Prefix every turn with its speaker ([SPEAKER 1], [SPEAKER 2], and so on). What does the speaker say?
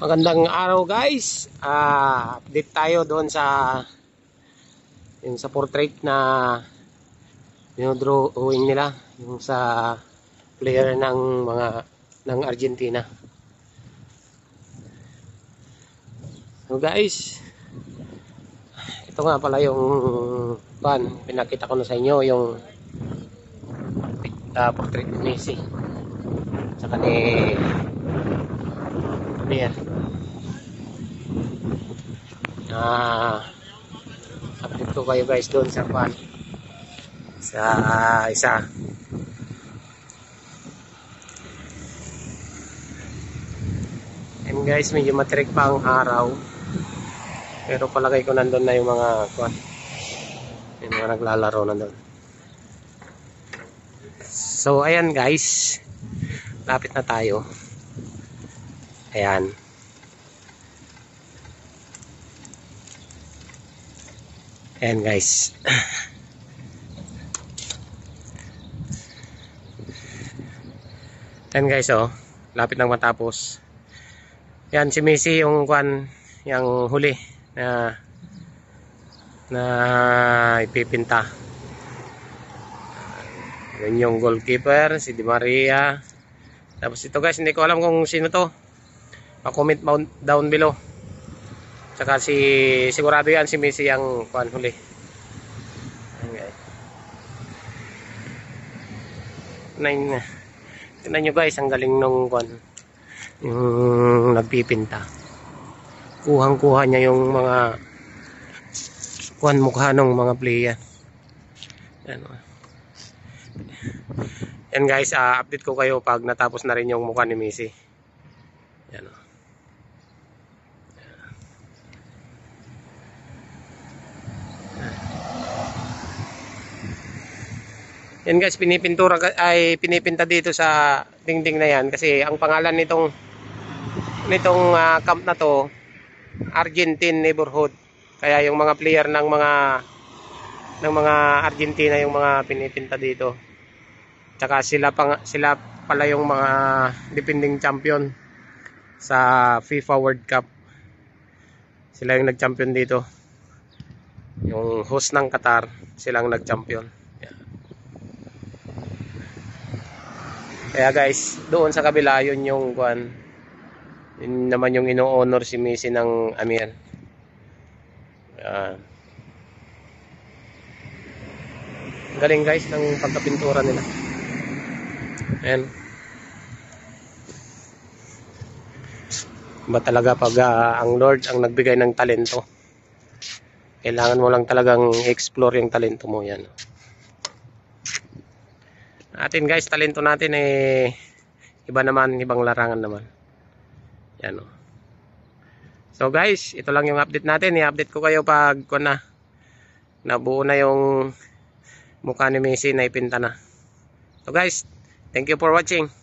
[SPEAKER 1] Magandang araw guys. Update tayo doon sa yung sa portrait na dinodrawing nila yung sa player ng Argentina. So guys, ito nga pala yung pinakita ko na sa inyo yung portrait ni Messi. Saka ni update ko kayo guys doon sa isa. And guys, medyo matirik pa ang araw, pero palagay ko nandun na yung mga yung mga naglalaro nandun. So ayan guys, lapit na tayo. Ayan. Ayan guys. Ayan guys, oh. Lapit nang matapos. Ayan si Messi yung yung huli na ipipinta. Yan yung goalkeeper, si Di Maria. Tapos ito guys, hindi ko alam kung sino to. Pa-comment down below. Tsaka sigurado yan si Messi ang huli. Okay. Tingnan nyo guys, ang galing nung yung nagpipinta. Kuhang-kuha niya yung mga mukha ng mga player. Yan guys, update ko kayo pag natapos na rin yung mukha ni Messi. Yan o. Yan guys, pinipinta dito sa dingding na yan kasi ang pangalan nitong camp na to, Argentine Neighborhood. Kaya yung mga player ng mga Argentina yung mga pinipinta dito. Tsaka sila pala yung mga defending champion sa FIFA World Cup. Sila yung nag-champion dito. Yung host ng Qatar, silang nag-champion. Kaya guys, doon sa kabila yun yung yun naman yung ino-honor si Messi ng Amir. Galing guys ng pagkapintura nila. Ayan. Ba talaga pag ang Lord ang nagbigay ng talento, kailangan mo lang talagang explore yung talento mo. Yan. Atin guys, talento natin iba naman, ibang larangan naman. Yan o. So guys, ito lang yung update natin. I-update ko kayo pag nabuo na yung mukha ni Messi na ipinta na. So guys, thank you for watching.